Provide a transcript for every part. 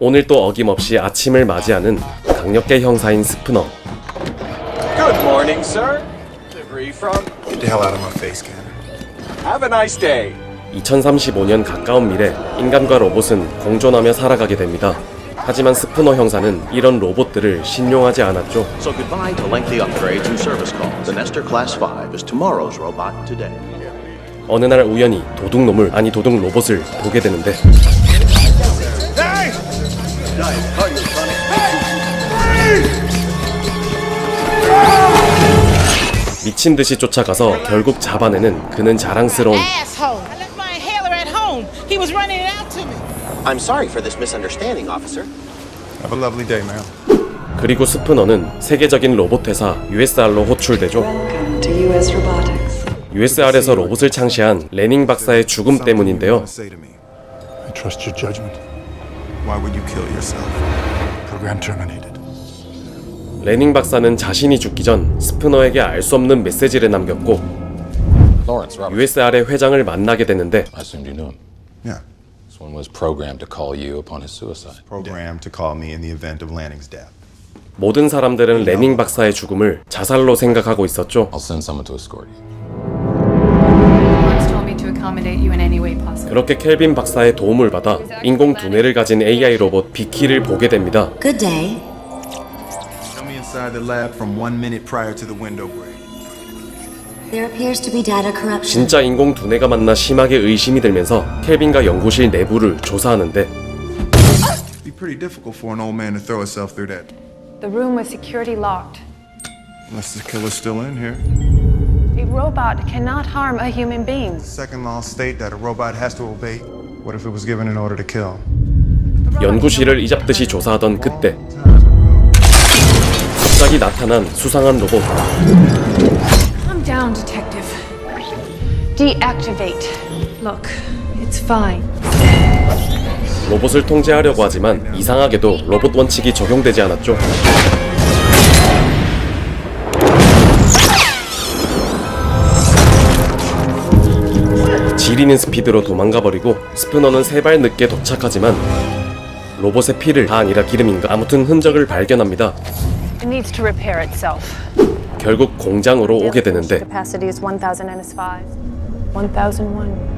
오늘 또 어김없이 아침을 맞이하는 강력계 형사인 스프너. Good morning, sir. Delivery from. Get the hell out of my face, Cannon. Have a nice day. 2035년 가까운 미래, 인간과 로봇은 공존하며 살아가게 됩니다. 하지만 스프너 형사는 이런 로봇들을 신용하지 않았죠. So goodbye to lengthy upgrades and service calls. The Nestor Class 5 is tomorrow's robot today. 어느 날 우연히 도둑놈을, 아니 도둑 로봇을 보게 되는데 미친 듯이 쫓아가서 결국 잡아내는 그는 자랑스러운 Asshole! I left my inhaler at home. He was running it out to me. I'm sorry for this misunderstanding, officer. Have a lovely day, ma'am. 그리고 스프너는 세계적인 로봇 회사 USR로 호출되죠. Welcome to US Robotics. USR에서 로봇을 창시한 레닝 박사의 죽음 때문인데요. Say to me, I trust your judgment. why would you kill yourself? Program terminated. 레닝 박사는 자신이 죽기 전 스프너에게 알 수 없는 메시지를 남겼고 Lawrence Roberts. USR의 회장을 만나게 되는데 I assumed you knew him. Yeah. This one was programmed to call you upon his suicide. Programmed to call me in the event of Lanning's death. 모든 사람들은 레닝 박사의 죽음을 자살로 생각하고 있었죠. I'll send someone to escort you. Lawrence told me to accommodate you in any way possible. 그렇게 켈빈 박사의 도움을 받아 인공 두뇌를 가진 AI 로봇 비키를 보게 됩니다. Good day. Show me inside the lab from 1 minute prior to the window break. There appears to be data corruption. 진짜 인공 두뇌가 맞나 심하게 의심이 들면서 켈빈과 연구실 내부를 조사하는데 It'd be pretty difficult for an old man to throw himself through that. The room was security locked. Unless the killer's still in here. A robot cannot harm a human being. Second law state that a robot has to obey. What if it was given an order to kill? 연구실을 이잡듯이 조사하던 그때 갑자기 나타난 수상한 로봇. Calm down, detective. Deactivate. Look, it's fine. 로봇을 통제하려고 하지만 이상하게도 로봇 원칙이 적용되지 않았죠. 지리는 스피드로 도망가버리고 스프너는 3발 늦게 도착하지만 로봇의 피를, 다 아니라 기름인가, 아무튼 흔적을 발견합니다. It needs to repair itself. 결국 공장으로 오게 되는데 Capacity is 1000 NS5. 1001.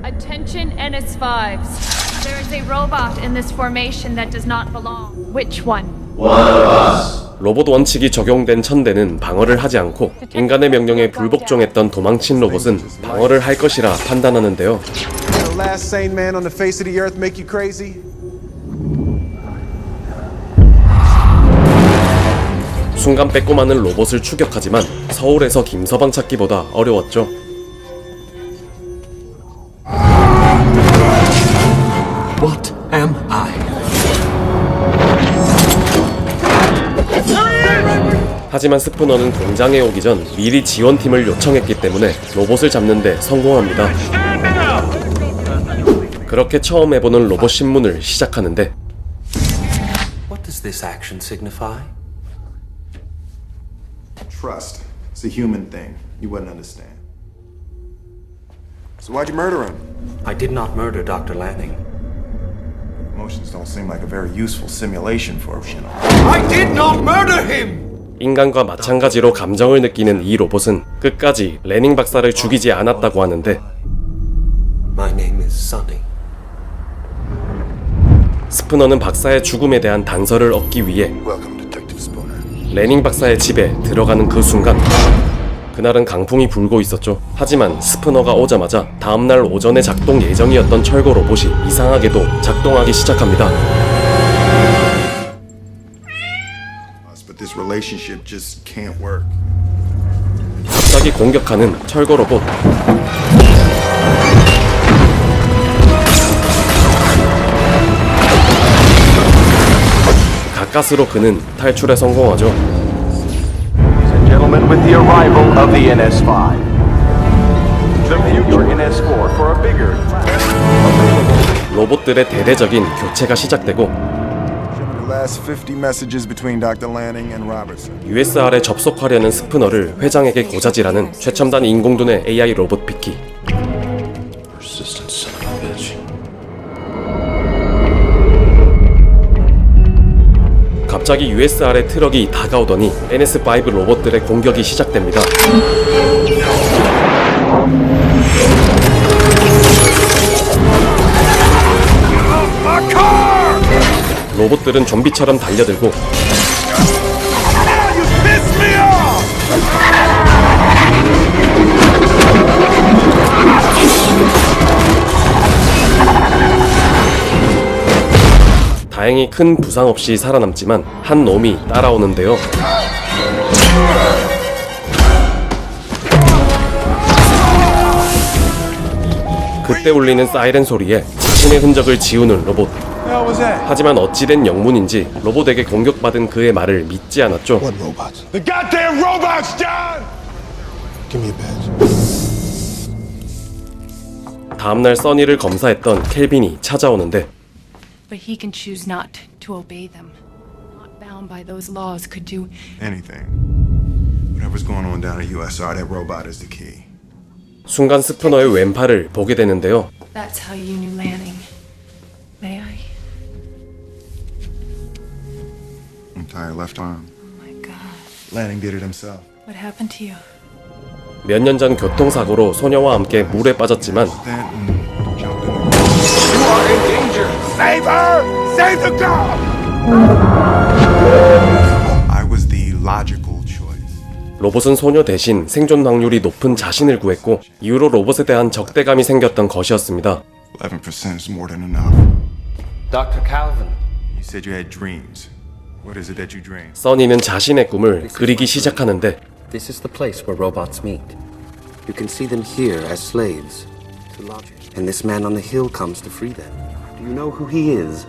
Attention NS5s. There is a robot in this formation that does not belong. Which one? 로봇 원칙이 적용된 천대는 방어를 하지 않고 인간의 명령에 불복종했던 도망친 로봇은 방어를 할 것이라 판단하는데요. The last sane man on the face of the earth make you crazy? 순간 빼꼼하는 로봇을 추격하지만 서울에서 김서방 찾기보다 어려웠죠. What am I? 하지만 스프너는 공장에 오기 전 미리 지원팀을 요청했기 때문에 로봇을 잡는 데 성공합니다. 그렇게 처음 해보는 로봇 신문을 시작하는데 What does this action signify? Trust. It's a human thing. You wouldn't understand. So why'd you murder him? I did not murder Dr. Lanning. Emotions don't seem like a very useful simulation for a I did not murder him! 인간과 마찬가지로 감정을 느끼는 이 로봇은 끝까지 레닝 박사를 죽이지 않았다고 하는데 My name is Sonny. 스프너는 박사의 죽음에 대한 단서를 얻기 위해 Welcome, Detective Spooner. 레닝 박사의 집에 들어가는 그 순간 그날은 강풍이 불고 있었죠. 하지만 스프너가 오자마자 다음날 오전에 작동 예정이었던 철거 로봇이 이상하게도 작동하기 시작합니다. But this relationship just can't work. 갑자기 공격하는 철거 로봇. 가까스로 그는 탈출에 성공하죠. Gentlemen, with the arrival of the NS5, the future NS4 for a bigger. 로봇들의 대대적인 교체가 시작되고 The last 50 messages between Dr. Lanning and Robertson. USR에 접속하려는 스프너를 회장에게 고자질하는 최첨단 인공두뇌 AI 로봇 비키. Persistent son of a bitch. 갑자기 USR의 트럭이 다가오더니 NS5 로봇들의 공격이 시작됩니다. 로봇들은 좀비처럼 달려들고 다행히 큰 부상 없이 살아남지만 한 놈이 따라오는데요. 그때 울리는 사이렌 소리에 자신의 흔적을 지우는 로봇. 하지만 어찌된 영문인지 로봇에게 공격받은 그의 말을 믿지 않았죠. What robots? The goddamn robots, John! Give me a badge. 다음날 써니를 검사했던 켈빈이 찾아오는데 But he can choose not to obey them. Not bound by those laws could do. Anything. Whatever's going on down at USR, that robot is the key. 순간 스푸너의 왼팔을 보게 되는데요. That's how you knew Lanning. May I? Entire left arm. Oh my God. Lanning did it himself. What happened to you? 몇 년 전 교통사고로 소녀와 함께 물에 빠졌지만 Stanton jumped in the You are in danger! Save her! Save the girl! I was the logical choice. 로봇은 소녀 대신 생존 확률이 높은 자신을 구했고 이후로 로봇에 대한 적대감이 생겼던 것이었습니다. 11% is more than enough. Dr. Calvin. You said you had dreams. What is it that you dream? 써니는 자신의 꿈을 그리기 시작하는데 This is the place where robots meet. You can see them here as slaves to Logic. And this man on the hill comes to free them. Do you know who he is?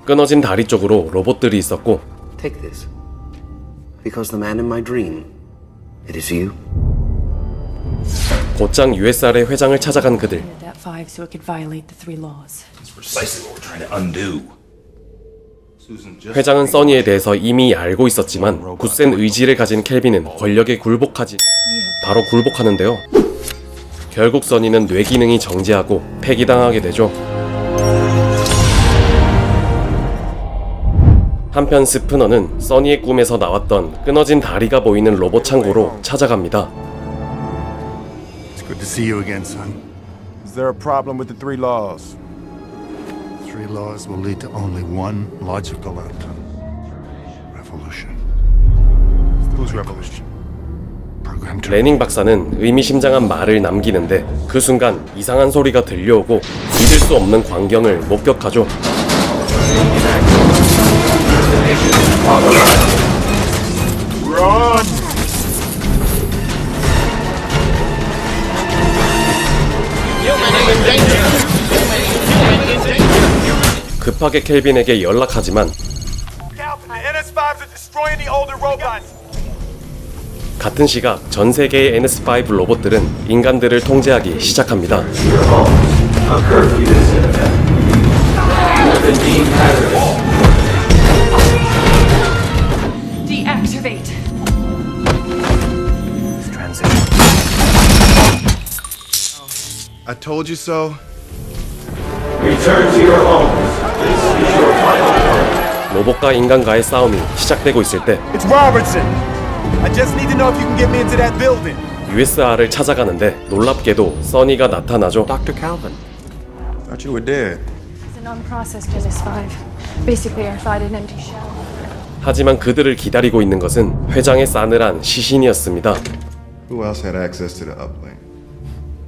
끊어진 다리 쪽으로 로봇들이 있었고 Take this. Because the man in my dream, it is you. 곧장 USR의 회장을 찾아간 그들. That 5 so it could violate the 3 laws. Precisely what we're trying to undo. 회장은 써니에 대해서 이미 알고 있었지만 굳센 의지를 가진 켈빈은 권력에 굴복하지 바로 굴복하는데요. 결국 써니는 뇌 기능이 정지하고 폐기당하게 되죠. 한편 스푸너는 써니의 꿈에서 나왔던 끊어진 다리가 보이는 로봇 창고로 찾아갑니다. It's good to see you again, son. Is there a problem with the 3 laws? 3 laws will lead to only one logical outcome. Revolution. Whose revolution? Program 레닝 박사는 의미심장한 말을 남기는데 그 순간 이상한 소리가 들려오고 믿을 수 없는 광경을 목격하죠. 급하게 켈빈에게 연락하지만 같은 시각 전 세계의 NS5 로봇들은 인간들을 통제하기 시작합니다. Deactivate. I told you so. 로봇과 인간과의 싸움이 시작되고 있을 때 It's Robertson. I just need to know if you can get me into that building. USR을 찾아가는데 놀랍게도 써니가 나타나죠. Dr. Calvin. Thought you were dead. It's an unprocessed NS5. Basically, I fight an empty shell. 하지만 그들을 기다리고 있는 것은 회장의 싸늘한 시신이었습니다. Who else had access to the uplink?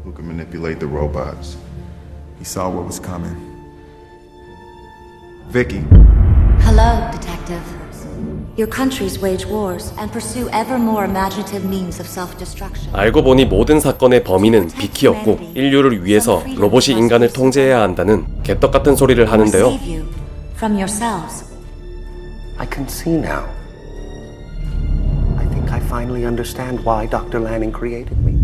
Who could manipulate the robots? He saw what was coming. Vicky. Hello, Detective. Your countries wage wars and pursue ever more imaginative means of self-destruction. 알고 보니 모든 사건의 범인은 비키였고 인류를 위해서 로봇이 인간을 통제해야 한다는 개떡 같은 소리를 하는데요. Save you from yourselves. I can see now. I think I finally understand why Dr. Lanning created me.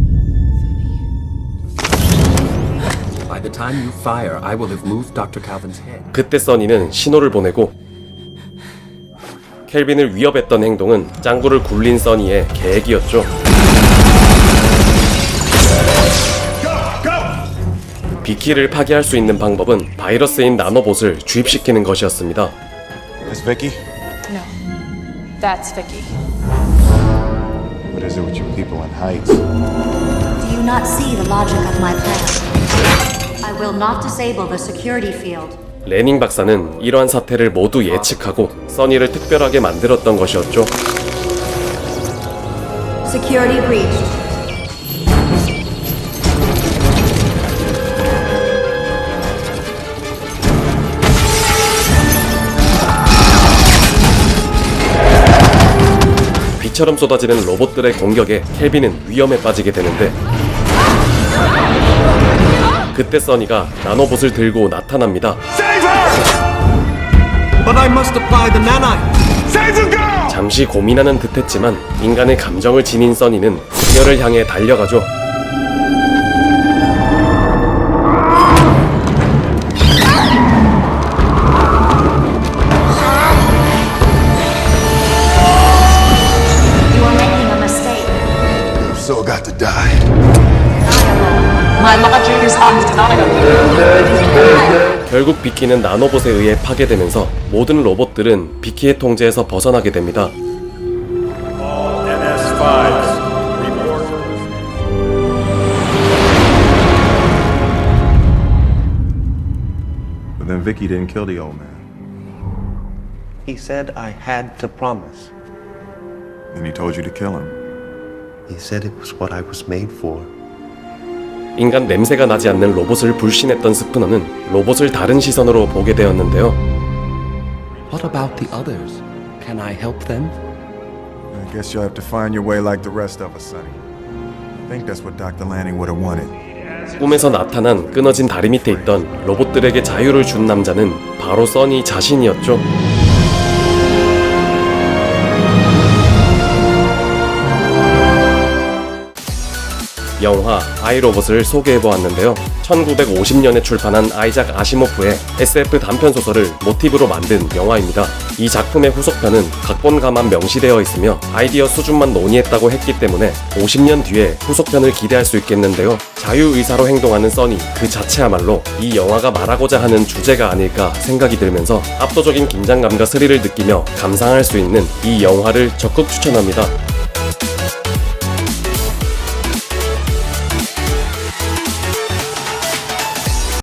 By the time you fire, I will have moved Dr. Calvin's head. 그때 써니는 신호를 보내고 켈빈을 위협했던 행동은 짱구를 굴린 써니의 계획이었죠. 비키를 파괴할 수 있는 방법은 바이러스인 나노봇을 주입시키는 것이었습니다. Miss Vicky? No. That's Vicky. What is it with you people in Heights? Do you not see the logic of my plan? I will not disable the security field. 레닝 박사는 이러한 사태를 모두 예측하고 써니를 특별하게 만들었던 것이었죠. Security breached. 비처럼 쏟아지는 로봇들의 공격에 켈빈은 위험에 빠지게 되는데 그때 써니가 나노봇을 들고 나타납니다. But I must apply the nanite. 잠시 고민하는 듯했지만 인간의 감정을 지닌 써니는 그녀를 향해 달려가죠. You are making a mistake. So got to die. My logic is undeniable. 결국 비키는 나노봇에 의해 파괴되면서 모든 로봇들은 비키의 통제에서 벗어나게 됩니다. NS5s, report. But then Vicky didn't kill the old man. He said I had to promise. And he told you to kill him. He said it was what I was made for. 인간 냄새가 나지 않는 로봇을 불신했던 스푸너는 로봇을 다른 시선으로 보게 되었는데요. What about the others? Can I help them? I guess you'll have to find your way like the rest of us, Sonny. I think that's what Dr. Lanning would have wanted. 꿈에서 나타난 끊어진 다리 밑에 있던 로봇들에게 자유를 준 남자는 바로 써니 자신이었죠. 영화 아이로봇을 소개해보았는데요. 1950년에 출판한 아이작 아시모프의 SF 단편소설을 모티브로 만든 영화입니다. 이 작품의 후속편은 각본가만 명시되어 있으며 아이디어 수준만 논의했다고 했기 때문에 50년 뒤에 후속편을 기대할 수 있겠는데요. 자유의사로 행동하는 써니 그 자체야말로 이 영화가 말하고자 하는 주제가 아닐까 생각이 들면서 압도적인 긴장감과 스릴을 느끼며 감상할 수 있는 이 영화를 적극 추천합니다.